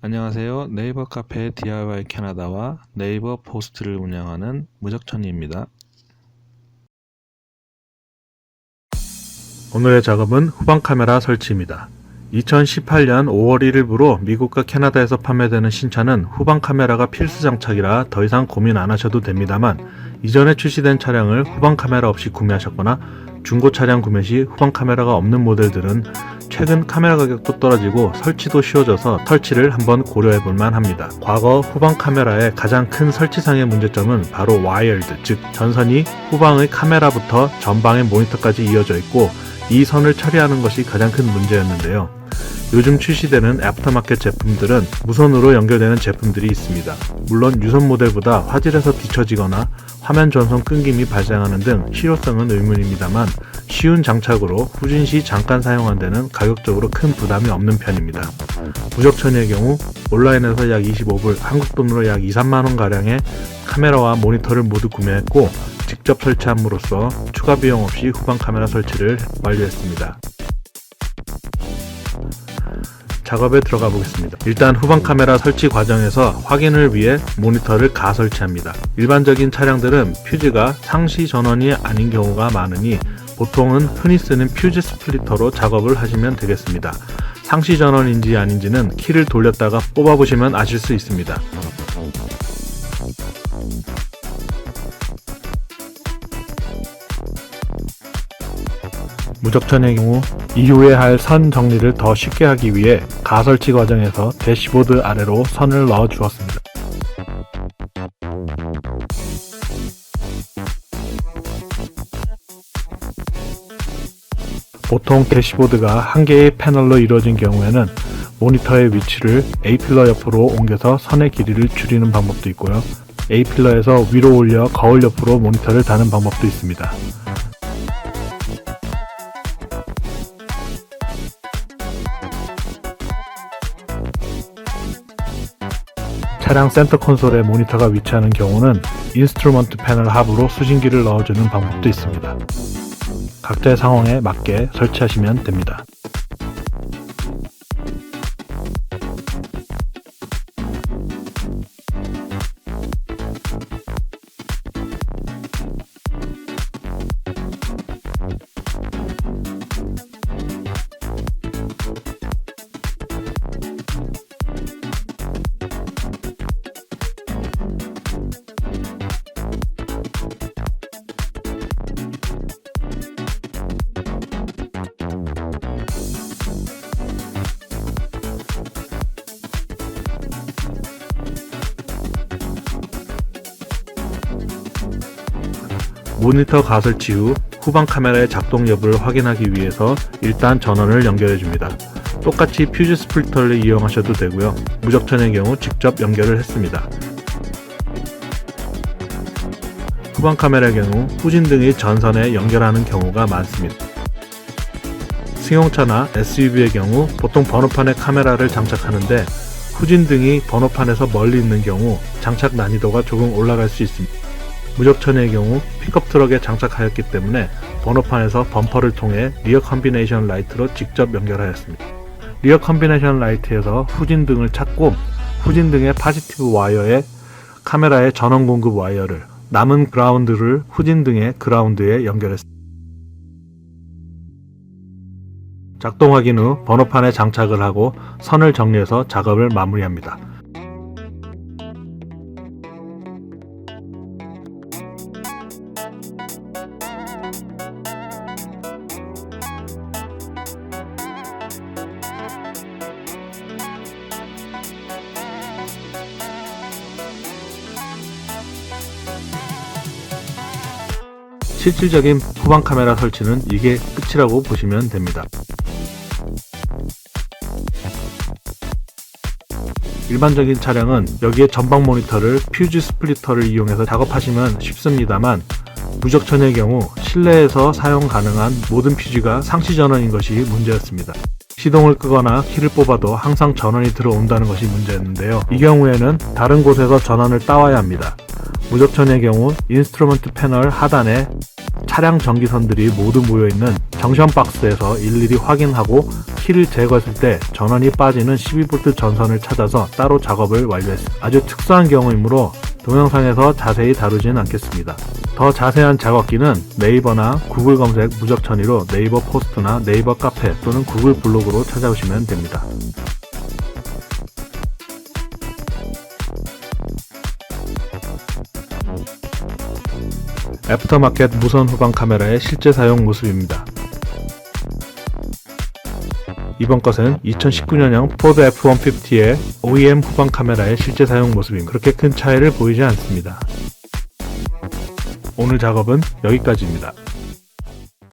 안녕하세요. 네이버 카페 DIY 캐나다와 네이버 포스트를 운영하는 무적천이입니다. 오늘의 작업은 후방 카메라 설치입니다. 2018년 5월 1일부로 미국과 캐나다에서 판매되는 신차는 후방 카메라가 필수 장착이라 더 이상 고민 안 하셔도 됩니다만, 이전에 출시된 차량을 후방 카메라 없이 구매하셨거나 중고 차량 구매 시 후방 카메라가 없는 모델들은 최근 카메라 가격도 떨어지고 설치도 쉬워져서 설치를 한번 고려해 볼만 합니다. 과거 후방 카메라의 가장 큰 설치상의 문제점은 바로 와이어드, 즉 전선이 후방의 카메라부터 전방의 모니터까지 이어져 있고, 이 선을 처리하는 것이 가장 큰 문제였는데요. 요즘 출시되는 애프터마켓 제품들은 무선으로 연결되는 제품들이 있습니다. 물론 유선 모델보다 화질에서 뒤처지거나 화면 전송 끊김이 발생하는 등 실효성은 의문입니다만, 쉬운 장착으로 후진 시 잠깐 사용한 데는 가격적으로 큰 부담이 없는 편입니다. 무적천이의 경우 온라인에서 약 25불, 한국 돈으로 약 2-3만원 가량의 카메라와 모니터를 모두 구매했고, 직접 설치함으로써 추가 비용 없이 후방 카메라 설치를 완료했습니다. 작업에 들어가 보겠습니다. 일단 후방 카메라 설치 과정에서 확인을 위해 모니터를 가설치합니다. 일반적인 차량들은 퓨즈가 상시 전원이 아닌 경우가 많으니 보통은 흔히 쓰는 퓨즈 스플리터로 작업을 하시면 되겠습니다. 상시 전원인지 아닌지는 키를 돌렸다가 뽑아보시면 아실 수 있습니다. 무적천의 경우 이후에 할 선 정리를 더 쉽게 하기 위해 가설치 과정에서 대시보드 아래로 선을 넣어 주었습니다. 보통 대시보드가 한 개의 패널로 이루어진 경우에는 모니터의 위치를 A필러 옆으로 옮겨서 선의 길이를 줄이는 방법도 있고요. A필러에서 위로 올려 거울 옆으로 모니터를 다는 방법도 있습니다. 차량 센터 콘솔에 모니터가 위치하는 경우는 인스트루먼트 패널 하부로 수신기를 넣어주는 방법도 있습니다. 각자의 상황에 맞게 설치하시면 됩니다. 모니터 가설치 후 후방 카메라의 작동 여부를 확인하기 위해서 일단 전원을 연결해 줍니다. 똑같이 퓨즈 스플리터를 이용하셔도 되고요. 무적천의 경우 직접 연결을 했습니다. 후방 카메라의 경우 후진등이 전선에 연결하는 경우가 많습니다. 승용차나 SUV의 경우 보통 번호판에 카메라를 장착하는데 후진등이 번호판에서 멀리 있는 경우 장착 난이도가 조금 올라갈 수 있습니다. 무적천의 경우 픽업 트럭에 장착하였기 때문에 번호판에서 범퍼를 통해 리어 컨비네이션 라이트로 직접 연결하였습니다. 리어 컨비네이션 라이트에서 후진등을 찾고 후진등의 파지티브 와이어에 카메라의 전원 공급 와이어를, 남은 그라운드를 후진등의 그라운드에 연결했습니다. 작동 확인 후 번호판에 장착을 하고 선을 정리해서 작업을 마무리합니다. 실질적인 후방 카메라 설치는 이게 끝이라고 보시면 됩니다. 일반적인 차량은 여기에 전방 모니터를 퓨즈 스플리터를 이용해서 작업하시면 쉽습니다만, 무적천의 경우 실내에서 사용 가능한 모든 퓨즈가 상시 전원인 것이 문제였습니다. 시동을 끄거나 키를 뽑아도 항상 전원이 들어온다는 것이 문제였는데요. 이 경우에는 다른 곳에서 전원을 따와야 합니다. 무접천의 경우 인스트루먼트 패널 하단에 차량 전기선들이 모두 모여있는 정션 박스에서 일일이 확인하고 키를 제거했을 때 전원이 빠지는 12V 전선을 찾아서 따로 작업을 완료했습니다. 아주 특수한 경우이므로 동영상에서 자세히 다루지는 않겠습니다. 더 자세한 작업기는 네이버나 구글 검색 무접천이로 네이버 포스트나 네이버 카페 또는 구글 블로그로 찾아오시면 됩니다. 애프터마켓 무선 후방 카메라의 실제 사용 모습입니다. 이번 것은 2019년형 포드 F-150의 OEM 후방 카메라의 실제 사용 모습입니다. 그렇게 큰 차이를 보이지 않습니다. 오늘 작업은 여기까지입니다.